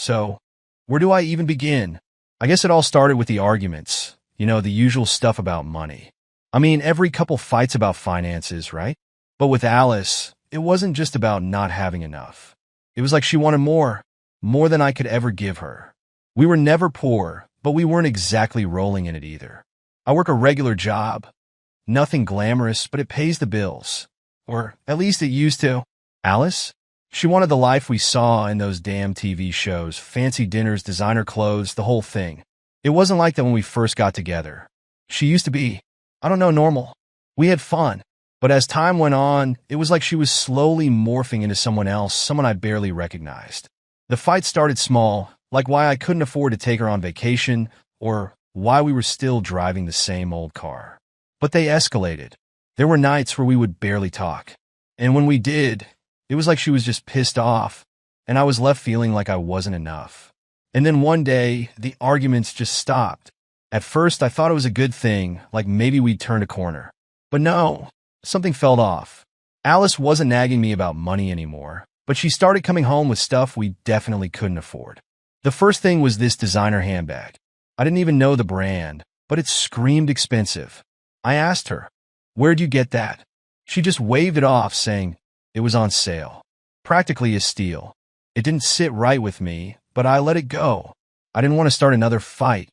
So, where do I even begin? I guess it all started with the arguments, the usual stuff about money. I mean, every couple fights about finances, right? But with Alice, it wasn't just about not having enough. It was like she wanted more than I could ever give her. We were never poor, but we weren't exactly rolling in it either. I work a regular job. Nothing glamorous, but it pays the bills. Or at least it used to. Alice? She wanted the life we saw in those damn TV shows, fancy dinners, designer clothes, the whole thing. It wasn't like that when we first got together. She used to be, I don't know, normal. We had fun. But as time went on, it was like she was slowly morphing into someone else, someone I barely recognized. The fight started small, like why I couldn't afford to take her on vacation, or why we were still driving the same old car. But they escalated. There were nights where we would barely talk. And when we did, it was like she was just pissed off, and I was left feeling like I wasn't enough. And then one day, the arguments just stopped. At first, I thought it was a good thing, like maybe we'd turned a corner. But no, something felt off. Alice wasn't nagging me about money anymore, but she started coming home with stuff we definitely couldn't afford. The first thing was this designer handbag. I didn't even know the brand, but it screamed expensive. I asked her, "Where'd you get that?" She just waved it off, saying it was on sale. Practically a steal. It didn't sit right with me, but I let it go. I didn't want to start another fight,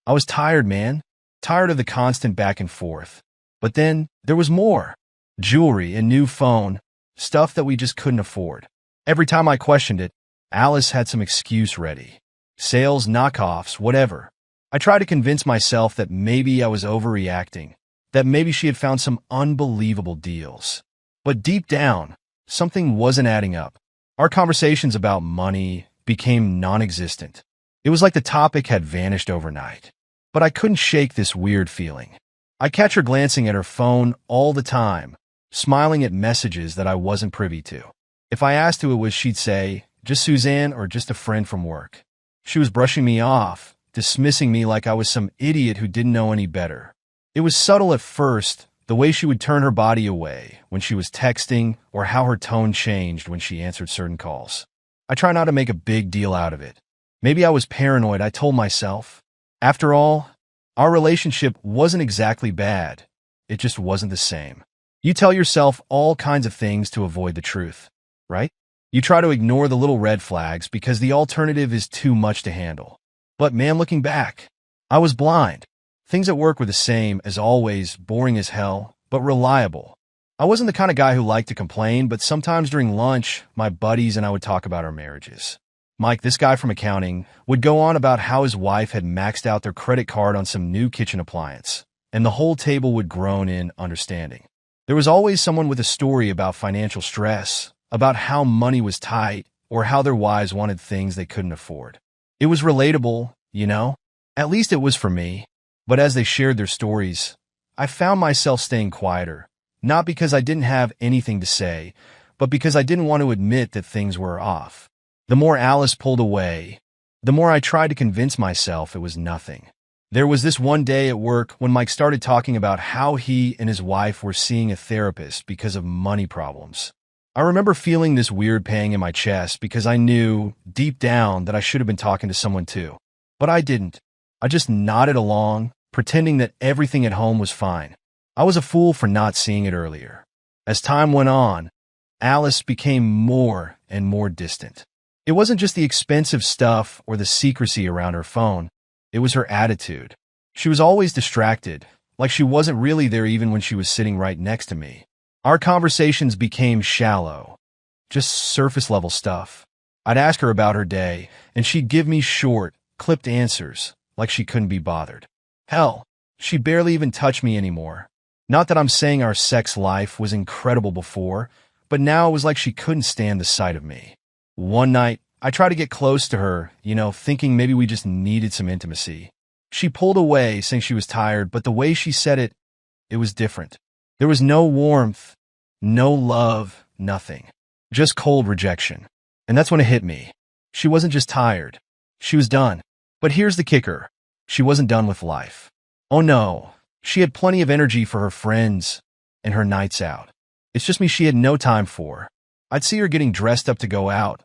I was tired, man. Tired of the constant back and forth. But then there was more. Jewelry, a new phone, stuff that we just couldn't afford. Every time I questioned it, Alice had some excuse ready. Sales, knockoffs, whatever. I tried to convince myself that maybe I was overreacting, that maybe she had found some unbelievable deals. But deep down, something wasn't adding up. Our conversations about money became non-existent. It was like the topic had vanished overnight. But I couldn't shake this weird feeling. I catch her glancing at her phone all the time, smiling at messages that I wasn't privy to. If I asked who it was, she'd say, just Suzanne or just a friend from work. She was brushing me off, dismissing me like I was some idiot who didn't know any better. It was subtle at first, the way she would turn her body away when she was texting or how her tone changed when she answered certain calls. I try not to make a big deal out of it. Maybe I was paranoid, I told myself. After all, our relationship wasn't exactly bad. It just wasn't the same. You tell yourself all kinds of things to avoid the truth, right? You try to ignore the little red flags because the alternative is too much to handle. But man, looking back, I was blind. Things at work were the same as always, boring as hell, but reliable. I wasn't the kind of guy who liked to complain, but sometimes during lunch, my buddies and I would talk about our marriages. Mike, this guy from accounting, would go on about how his wife had maxed out their credit card on some new kitchen appliance, and the whole table would groan in understanding. There was always someone with a story about financial stress, about how money was tight, or how their wives wanted things they couldn't afford. It was relatable, At least it was for me. But as they shared their stories, I found myself staying quieter, not because I didn't have anything to say, but because I didn't want to admit that things were off. The more Alice pulled away, the more I tried to convince myself it was nothing. There was this one day at work when Mike started talking about how he and his wife were seeing a therapist because of money problems. I remember feeling this weird pang in my chest because I knew, deep down, that I should have been talking to someone too. But I didn't. I just nodded along, pretending that everything at home was fine. I was a fool for not seeing it earlier. As time went on, Alice became more and more distant. It wasn't just the expensive stuff or the secrecy around her phone. It was her attitude. She was always distracted, like she wasn't really there even when she was sitting right next to me. Our conversations became shallow, just surface-level stuff. I'd ask her about her day, and she'd give me short, clipped answers, like she couldn't be bothered. Hell, she barely even touched me anymore. Not that I'm saying our sex life was incredible before, but now it was like she couldn't stand the sight of me. One night, I tried to get close to her, thinking maybe we just needed some intimacy. She pulled away, saying she was tired, but the way she said it, it was different. There was no warmth, no love, nothing. Just cold rejection. And that's when it hit me. She wasn't just tired. She was done. But here's the kicker. She wasn't done with life. Oh no, she had plenty of energy for her friends and her nights out. It's just me she had no time for. I'd see her getting dressed up to go out,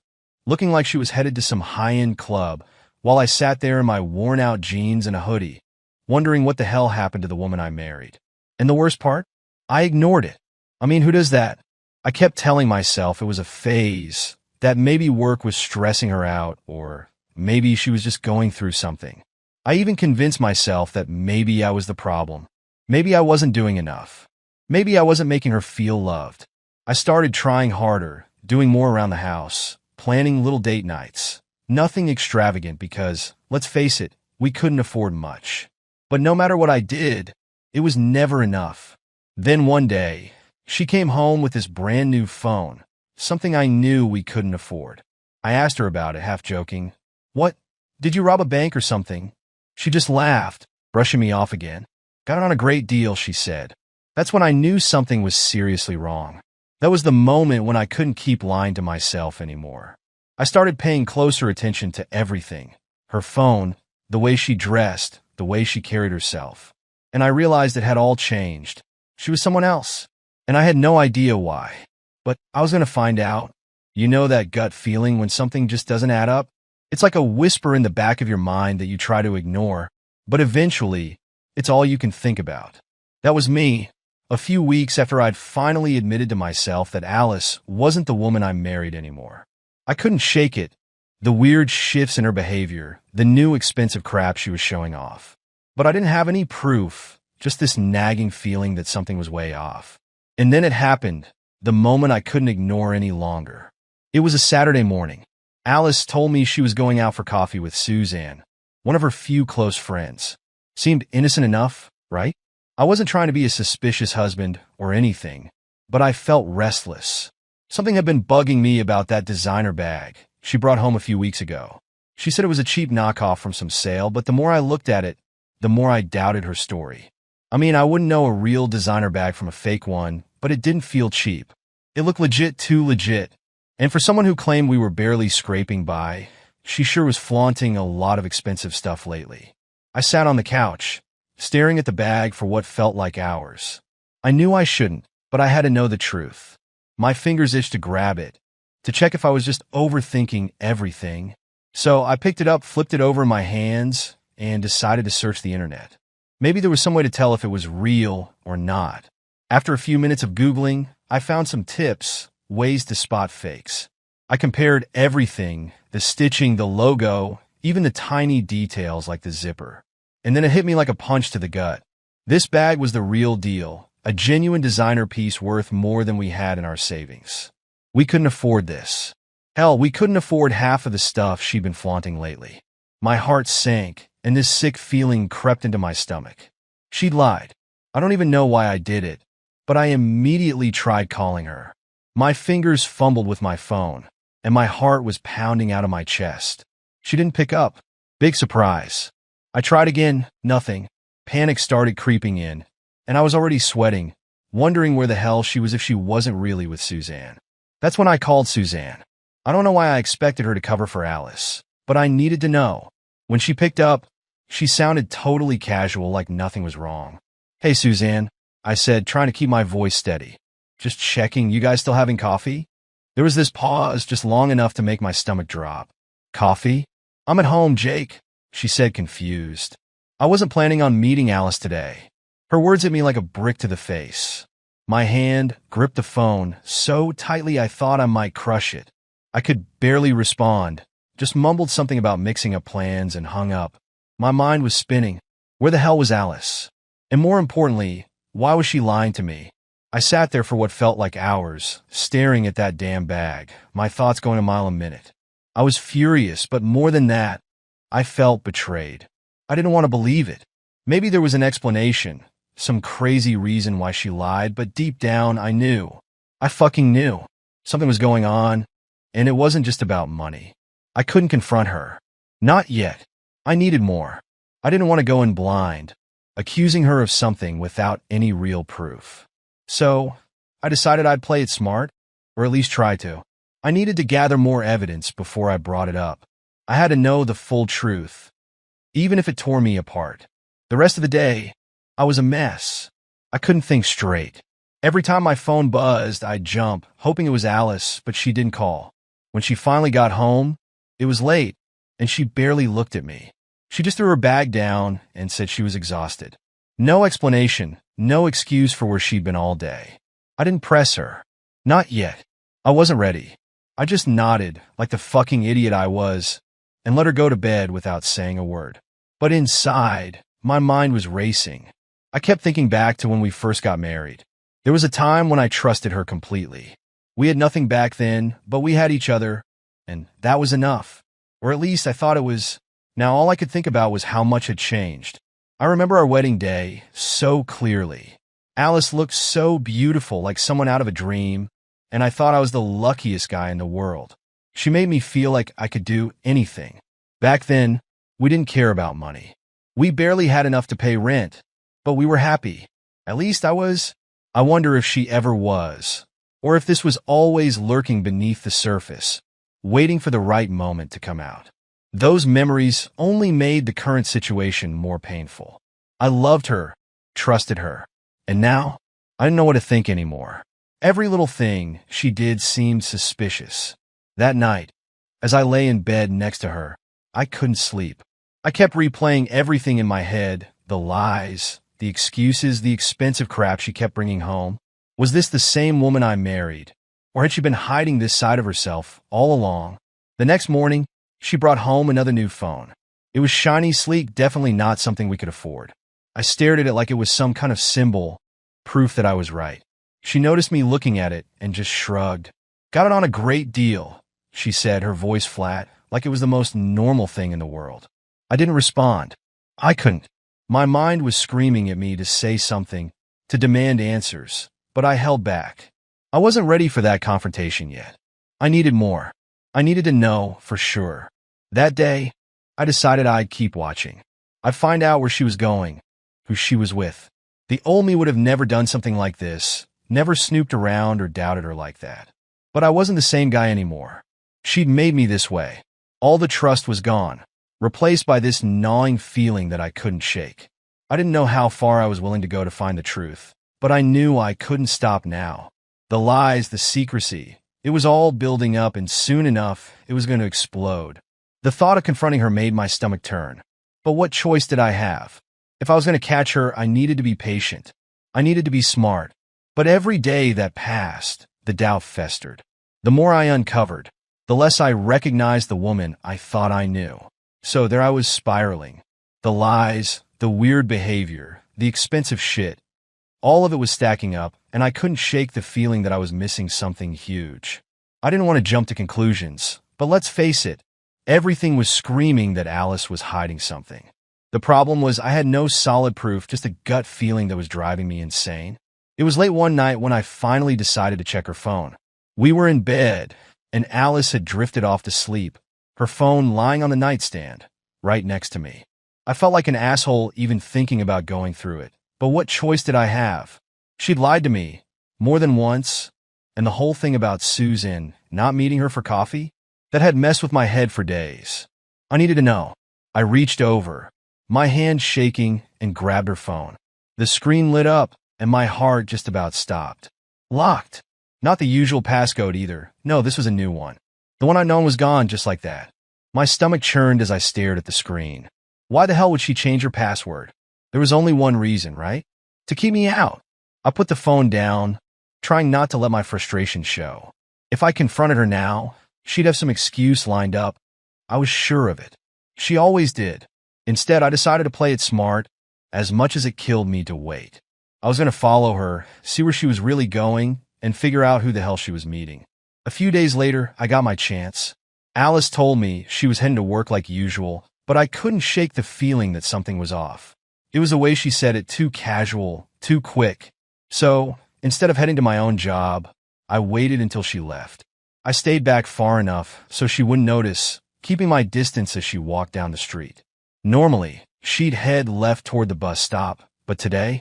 looking like she was headed to some high-end club, while I sat there in my worn-out jeans and a hoodie, wondering what the hell happened to the woman I married. And the worst part? I ignored it. I mean, who does that? I kept telling myself it was a phase, that maybe work was stressing her out, or maybe she was just going through something. I even convinced myself that maybe I was the problem. Maybe I wasn't doing enough. Maybe I wasn't making her feel loved. I started trying harder, doing more around the house, planning little date nights. Nothing extravagant because, let's face it, we couldn't afford much. But no matter what I did, it was never enough. Then one day, she came home with this brand new phone, something I knew we couldn't afford. I asked her about it, half joking. What? Did you rob a bank or something? She just laughed, brushing me off again. Got it on a great deal, she said. That's when I knew something was seriously wrong. That was the moment when I couldn't keep lying to myself anymore. I started paying closer attention to everything. Her phone, the way she dressed, the way she carried herself. And I realized it had all changed. She was someone else. And I had no idea why. But I was going to find out. You know that gut feeling when something just doesn't add up? It's like a whisper in the back of your mind that you try to ignore, but eventually, it's all you can think about. That was me, a few weeks after I'd finally admitted to myself that Alice wasn't the woman I married anymore. I couldn't shake it, the weird shifts in her behavior, the new expensive crap she was showing off. But I didn't have any proof, just this nagging feeling that something was way off. And then it happened, the moment I couldn't ignore any longer. It was a Saturday morning. Alice told me she was going out for coffee with Suzanne, one of her few close friends. Seemed innocent enough, right? I wasn't trying to be a suspicious husband or anything, but I felt restless. Something had been bugging me about that designer bag she brought home a few weeks ago. She said it was a cheap knockoff from some sale, but the more I looked at it, the more I doubted her story. I mean, I wouldn't know a real designer bag from a fake one, but it didn't feel cheap. It looked legit, too legit. And for someone who claimed we were barely scraping by, she sure was flaunting a lot of expensive stuff lately. I sat on the couch, staring at the bag for what felt like hours. I knew I shouldn't, but I had to know the truth. My fingers itched to grab it, to check if I was just overthinking everything. So I picked it up, flipped it over in my hands, and decided to search the internet. Maybe there was some way to tell if it was real or not. After a few minutes of Googling, I found some tips, ways to spot fakes. I compared everything, the stitching, the logo, even the tiny details like the zipper. And then it hit me like a punch to the gut. This bag was the real deal, a genuine designer piece worth more than we had in our savings. We couldn't afford this. Hell, we couldn't afford half of the stuff she'd been flaunting lately. My heart sank, and this sick feeling crept into my stomach. She'd lied. I don't even know why I did it, but I immediately tried calling her. My fingers fumbled with my phone, and my heart was pounding out of my chest. She didn't pick up. Big surprise. I tried again, nothing. Panic started creeping in, and I was already sweating, wondering where the hell she was if she wasn't really with Suzanne. That's when I called Suzanne. I don't know why I expected her to cover for Alice, but I needed to know. When she picked up, she sounded totally casual, like nothing was wrong. Hey, Suzanne, I said, trying to keep my voice steady. Just checking, you guys still having coffee? There was this pause, just long enough to make my stomach drop. Coffee? I'm at home, Jake, she said, confused. I wasn't planning on meeting Alice today. Her words hit me like a brick to the face. My hand gripped the phone so tightly I thought I might crush it. I could barely respond, just mumbled something about mixing up plans and hung up. My mind was spinning. Where the hell was Alice? And more importantly, why was she lying to me? I sat there for what felt like hours, staring at that damn bag, my thoughts going a mile a minute. I was furious, but more than that, I felt betrayed. I didn't want to believe it. Maybe there was an explanation, some crazy reason why she lied, but deep down I knew. I fucking knew. Something was going on, and it wasn't just about money. I couldn't confront her. Not yet. I needed more. I didn't want to go in blind, accusing her of something without any real proof. So, I decided I'd play it smart, or at least try to. I needed to gather more evidence before I brought it up. I had to know the full truth, even if it tore me apart. The rest of the day, I was a mess. I couldn't think straight. Every time my phone buzzed, I'd jump, hoping it was Alice, but she didn't call. When she finally got home, it was late, and she barely looked at me. She just threw her bag down and said she was exhausted. No explanation, no excuse for where she'd been all day. I didn't press her. Not yet. I wasn't ready. I just nodded, like the fucking idiot I was, and let her go to bed without saying a word. But inside, my mind was racing. I kept thinking back to when we first got married. There was a time when I trusted her completely. We had nothing back then, but we had each other, and that was enough. Or at least I thought it was. Now all I could think about was how much had changed. I remember our wedding day so clearly. Alice looked so beautiful, like someone out of a dream, and I thought I was the luckiest guy in the world. She made me feel like I could do anything. Back then, we didn't care about money. We barely had enough to pay rent, but we were happy. At least I was. I wonder if she ever was, or if this was always lurking beneath the surface, waiting for the right moment to come out. Those memories only made the current situation more painful. I loved her, trusted her, and now I didn't know what to think anymore. Every little thing she did seemed suspicious. That night, as I lay in bed next to her, I couldn't sleep. I kept replaying everything in my head, the lies, the excuses, the expensive crap she kept bringing home. Was this the same woman I married? Or had she been hiding this side of herself all along? The next morning, she brought home another new phone. It was shiny, sleek, definitely not something we could afford. I stared at it like it was some kind of symbol, proof that I was right. She noticed me looking at it and just shrugged. Got it on a great deal, she said, her voice flat, like it was the most normal thing in the world. I didn't respond. I couldn't. My mind was screaming at me to say something, to demand answers, but I held back. I wasn't ready for that confrontation yet. I needed more. I needed to know for sure. That day, I decided I'd keep watching. I'd find out where she was going, who she was with. The old me would have never done something like this, never snooped around or doubted her like that. But I wasn't the same guy anymore. She'd made me this way. All the trust was gone, replaced by this gnawing feeling that I couldn't shake. I didn't know how far I was willing to go to find the truth, but I knew I couldn't stop now. The lies, the secrecy, it was all building up, and soon enough, it was going to explode. The thought of confronting her made my stomach turn. But what choice did I have? If I was going to catch her, I needed to be patient. I needed to be smart. But every day that passed, the doubt festered. The more I uncovered, the less I recognized the woman I thought I knew. So there I was spiraling. The lies, the weird behavior, the expensive shit. All of it was stacking up, and I couldn't shake the feeling that I was missing something huge. I didn't want to jump to conclusions, but let's face it, everything was screaming that Alice was hiding something. The problem was I had no solid proof, just a gut feeling that was driving me insane. It was late one night when I finally decided to check her phone. We were in bed, and Alice had drifted off to sleep, her phone lying on the nightstand, right next to me. I felt like an asshole even thinking about going through it. But what choice did I have? She'd lied to me, more than once, and the whole thing about Susan, not meeting her for coffee, that had messed with my head for days. I needed to know. I reached over, my hand shaking, and grabbed her phone. The screen lit up, and my heart just about stopped. Locked. Not the usual passcode either. No, this was a new one. The one I'd known was gone just like that. My stomach churned as I stared at the screen. Why the hell would she change her password? There was only one reason, right? To keep me out. I put the phone down, trying not to let my frustration show. If I confronted her now, she'd have some excuse lined up. I was sure of it. She always did. Instead, I decided to play it smart, as much as it killed me to wait. I was going to follow her, see where she was really going, and figure out who the hell she was meeting. A few days later, I got my chance. Alice told me she was heading to work like usual, but I couldn't shake the feeling that something was off. It was the way she said it, too casual, too quick. So, instead of heading to my own job, I waited until she left. I stayed back far enough so she wouldn't notice, keeping my distance as she walked down the street. Normally, she'd head left toward the bus stop, but today,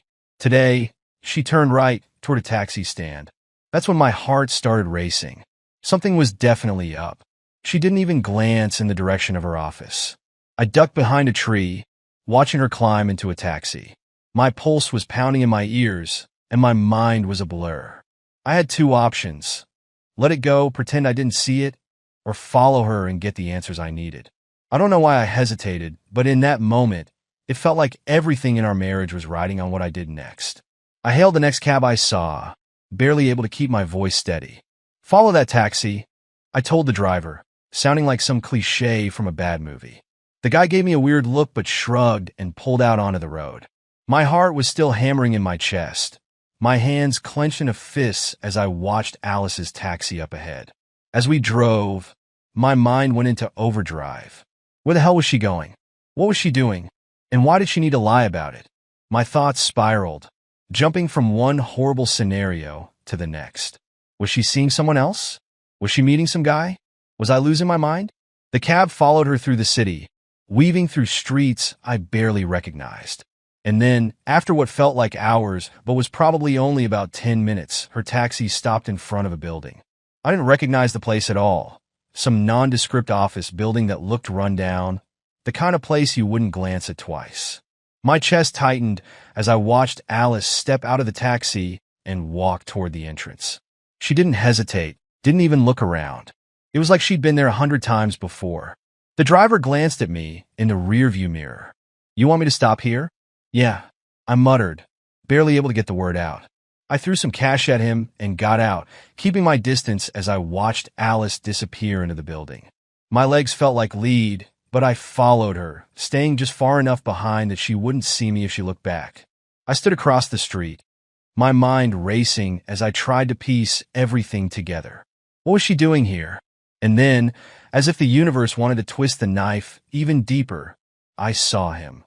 she turned right toward a taxi stand. That's when my heart started racing. Something was definitely up. She didn't even glance in the direction of her office. I ducked behind a tree, watching her climb into a taxi. My pulse was pounding in my ears, and my mind was a blur. I had two options. Let it go, pretend I didn't see it, or follow her and get the answers I needed. I don't know why I hesitated, but in that moment, it felt like everything in our marriage was riding on what I did next. I hailed the next cab I saw, barely able to keep my voice steady. "Follow that taxi," I told the driver, sounding like some cliché from a bad movie. The guy gave me a weird look but shrugged and pulled out onto the road. My heart was still hammering in my chest, my hands clenched in a fist as I watched Alice's taxi up ahead. As we drove, my mind went into overdrive. Where the hell was she going? What was she doing? And why did she need to lie about it? My thoughts spiraled, jumping from one horrible scenario to the next. Was she seeing someone else? Was she meeting some guy? Was I losing my mind? The cab followed her through the city, weaving through streets I barely recognized. And then, after what felt like hours, but was probably only about 10 minutes, her taxi stopped in front of a building. I didn't recognize the place at all. Some nondescript office building that looked run down, the kind of place you wouldn't glance at twice. My chest tightened as I watched Alice step out of the taxi and walk toward the entrance. She didn't hesitate, didn't even look around. It was like she'd been there 100 times before. The driver glanced at me in the rearview mirror. "You want me to stop here?" "Yeah," I muttered, barely able to get the word out. I threw some cash at him and got out, keeping my distance as I watched Alice disappear into the building. My legs felt like lead, but I followed her, staying just far enough behind that she wouldn't see me if she looked back. I stood across the street, my mind racing as I tried to piece everything together. What was she doing here? And then, as if the universe wanted to twist the knife even deeper, I saw him.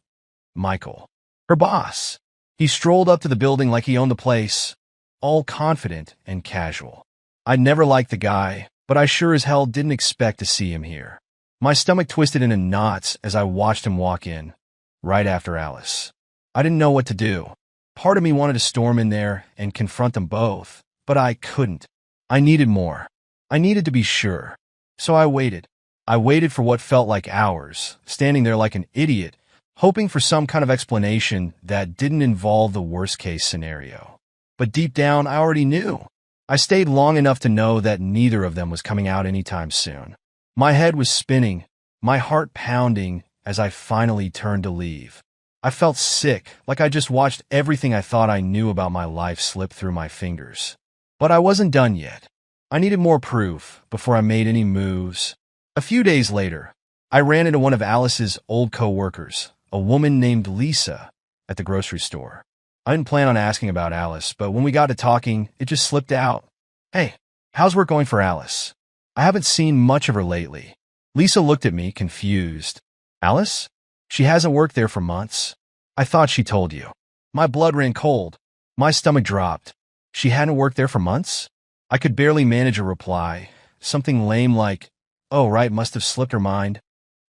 Michael. Her boss. He strolled up to the building like he owned the place, all confident and casual. I'd never liked the guy, but I sure as hell didn't expect to see him here. My stomach twisted into knots as I watched him walk in, right after Alice. I didn't know what to do. Part of me wanted to storm in there and confront them both, but I couldn't. I needed more. I needed to be sure. So I waited. I waited for what felt like hours, standing there like an idiot, hoping for some kind of explanation that didn't involve the worst-case scenario. But deep down, I already knew. I stayed long enough to know that neither of them was coming out anytime soon. My head was spinning, my heart pounding as I finally turned to leave. I felt sick, like I just watched everything I thought I knew about my life slip through my fingers. But I wasn't done yet. I needed more proof before I made any moves. A few days later, I ran into one of Alice's old co-workers, a woman named Lisa, at the grocery store. I didn't plan on asking about Alice, but when we got to talking, it just slipped out. "Hey, how's work going for Alice? I haven't seen much of her lately." Lisa looked at me, confused. "Alice? She hasn't worked there for months." "I thought she told you." My blood ran cold. My stomach dropped. "She hadn't worked there for months?" I could barely manage a reply, something lame like, "Oh, right, must have slipped her mind."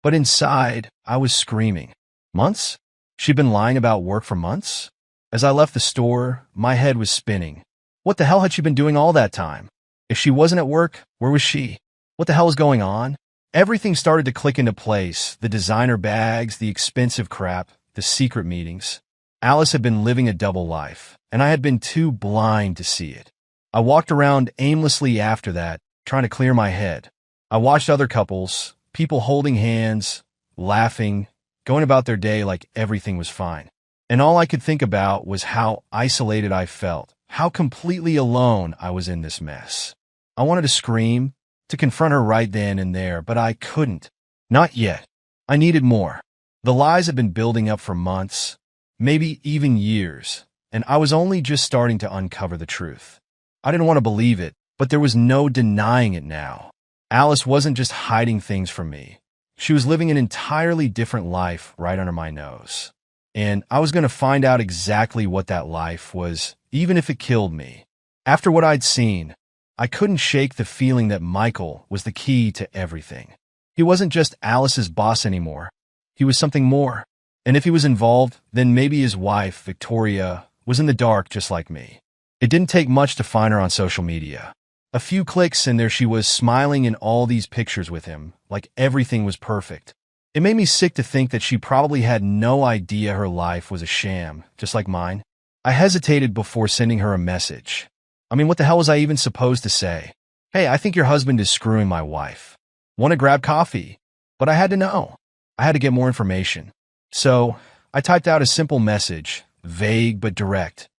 But inside, I was screaming. Months? She'd been lying about work for months? As I left the store, my head was spinning. What the hell had she been doing all that time? If she wasn't at work, where was she? What the hell was going on? Everything started to click into place. The designer bags, the expensive crap, the secret meetings. Alice had been living a double life, and I had been too blind to see it. I walked around aimlessly after that, trying to clear my head. I watched other couples, people holding hands, laughing, going about their day like everything was fine. And all I could think about was how isolated I felt, how completely alone I was in this mess. I wanted to scream, to confront her right then and there, but I couldn't. Not yet. I needed more. The lies had been building up for months, maybe even years, and I was only just starting to uncover the truth. I didn't want to believe it, but there was no denying it now. Alice wasn't just hiding things from me. She was living an entirely different life right under my nose. And I was going to find out exactly what that life was, even if it killed me. After what I'd seen, I couldn't shake the feeling that Michael was the key to everything. He wasn't just Alice's boss anymore. He was something more. And if he was involved, then maybe his wife, Victoria, was in the dark just like me. It didn't take much to find her on social media. A few clicks and there she was, smiling in all these pictures with him, like everything was perfect. It made me sick to think that she probably had no idea her life was a sham, just like mine. I hesitated before sending her a message. I mean, what the hell was I even supposed to say? "Hey, I think your husband is screwing my wife." Want to grab coffee? But I had to know. I had to get more information. So I typed out a simple message, vague but direct.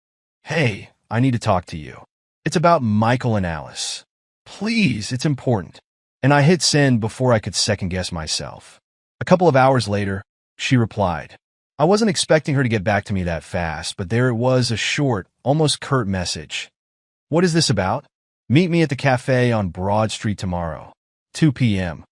Hey, I need to talk to you. It's about Michael and Alice. Please, it's important. And I hit send before I could second-guess myself. A couple of hours later, she replied. I wasn't expecting her to get back to me that fast, but there it was, a short, almost curt message. What is this about? Meet me at the cafe on Broad Street tomorrow, 2 p.m.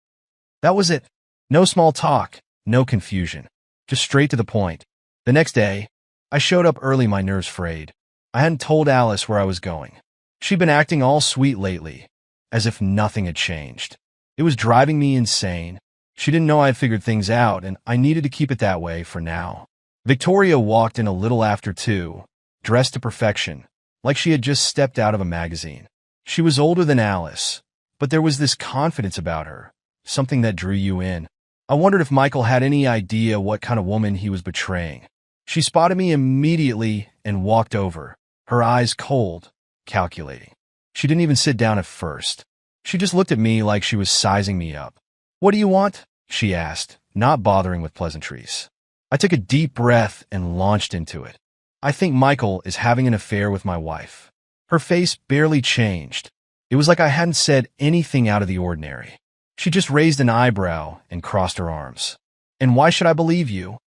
That was it. No small talk, no confusion. Just straight to the point. The next day, I showed up early, my nerves frayed. I hadn't told Alice where I was going. She'd been acting all sweet lately, as if nothing had changed. It was driving me insane. She didn't know I had figured things out, and I needed to keep it that way for now. Victoria walked in a little after 2, dressed to perfection, like she had just stepped out of a magazine. She was older than Alice, but there was this confidence about her, something that drew you in. I wondered if Michael had any idea what kind of woman he was betraying. She spotted me immediately and walked over, her eyes cold, calculating. She didn't even sit down at first. She just looked at me like she was sizing me up. What do you want? She asked, not bothering with pleasantries. I took a deep breath and launched into it. I think Michael is having an affair with my wife. Her face barely changed. It was like I hadn't said anything out of the ordinary. She just raised an eyebrow and crossed her arms. And why should I believe you?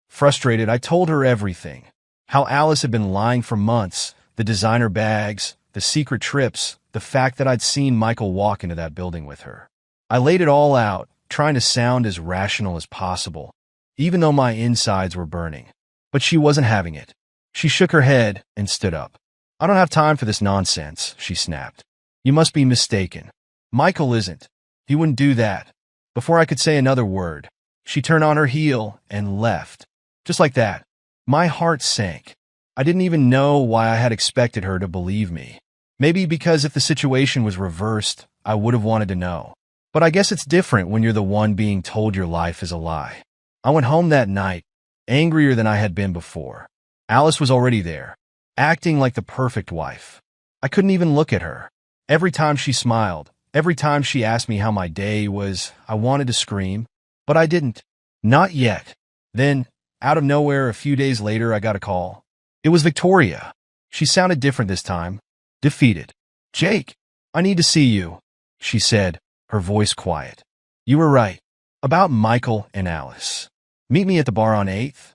Frustrated, I told her everything. How Alice had been lying for months, the designer bags, the secret trips, the fact that I'd seen Michael walk into that building with her. I laid it all out, trying to sound as rational as possible, even though my insides were burning. But she wasn't having it. She shook her head and stood up. I don't have time for this nonsense, she snapped. You must be mistaken. Michael isn't. He wouldn't do that. Before I could say another word, she turned on her heel and left. Just like that. My heart sank. I didn't even know why I had expected her to believe me. Maybe because if the situation was reversed, I would have wanted to know. But I guess it's different when you're the one being told your life is a lie. I went home that night, angrier than I had been before. Alice was already there, acting like the perfect wife. I couldn't even look at her. Every time she smiled, every time she asked me how my day was, I wanted to scream, but I didn't. Not yet. Then, out of nowhere, a few days later, I got a call. It was Victoria. She sounded different this time, defeated. Jake, I need to see you, she said, her voice quiet. You were right. About Michael and Alice. Meet me at the bar on 8th.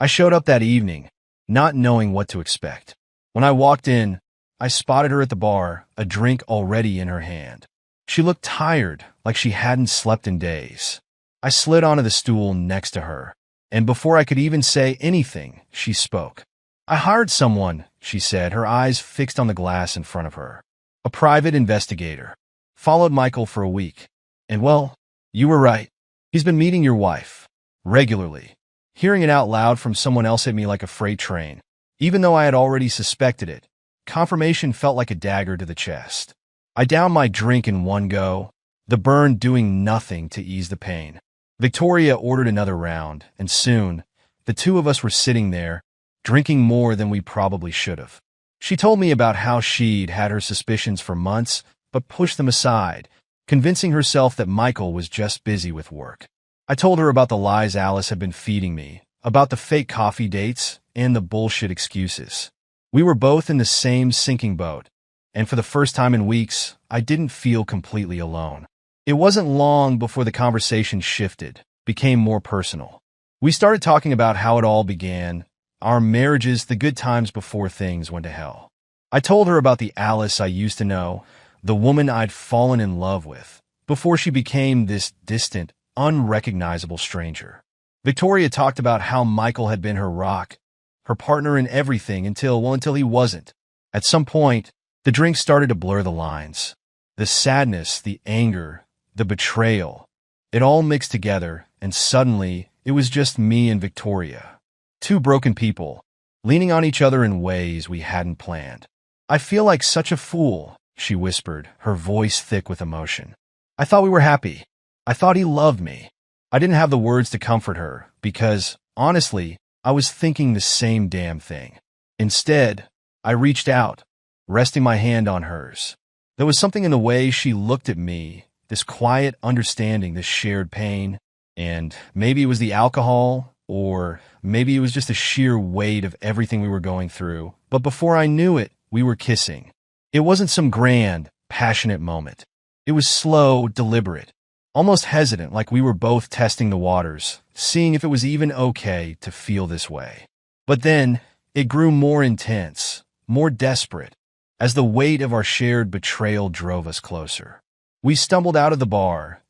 I showed up that evening, not knowing what to expect. When I walked in, I spotted her at the bar, a drink already in her hand. She looked tired, like she hadn't slept in days. I slid onto the stool next to her, and before I could even say anything, she spoke. I hired someone, she said, her eyes fixed on the glass in front of her. A private investigator. Followed Michael for a week. And well, you were right. He's been meeting your wife. Regularly. Hearing it out loud from someone else hit me like a freight train. Even though I had already suspected it, confirmation felt like a dagger to the chest. I downed my drink in one go, the burn doing nothing to ease the pain. Victoria ordered another round, and soon, the two of us were sitting there, drinking more than we probably should have. She told me about how she'd had her suspicions for months, but pushed them aside, convincing herself that Michael was just busy with work. I told her about the lies Alice had been feeding me, about the fake coffee dates, and the bullshit excuses. We were both in the same sinking boat, and for the first time in weeks, I didn't feel completely alone. It wasn't long before the conversation shifted, became more personal. We started talking about how it all began, our marriages, the good times before things went to hell. I told her about the Alice I used to know, the woman I'd fallen in love with, before she became this distant, unrecognizable stranger. Victoria talked about how Michael had been her rock, her partner in everything until he wasn't. At some point, the drink started to blur the lines. The sadness, the anger, the betrayal, it all mixed together, and suddenly, it was just me and Victoria. Two broken people, leaning on each other in ways we hadn't planned. I feel like such a fool, she whispered, her voice thick with emotion. I thought we were happy. I thought he loved me. I didn't have the words to comfort her, because, honestly, I was thinking the same damn thing. Instead, I reached out, resting my hand on hers. There was something in the way she looked at me, this quiet understanding, this shared pain. And maybe it was the alcohol, or maybe it was just the sheer weight of everything we were going through. But before I knew it, we were kissing. It wasn't some grand, passionate moment. It was slow, deliberate, almost hesitant, like we were both testing the waters, seeing if it was even okay to feel this way. But then, it grew more intense, more desperate, as the weight of our shared betrayal drove us closer. We stumbled out of the bar,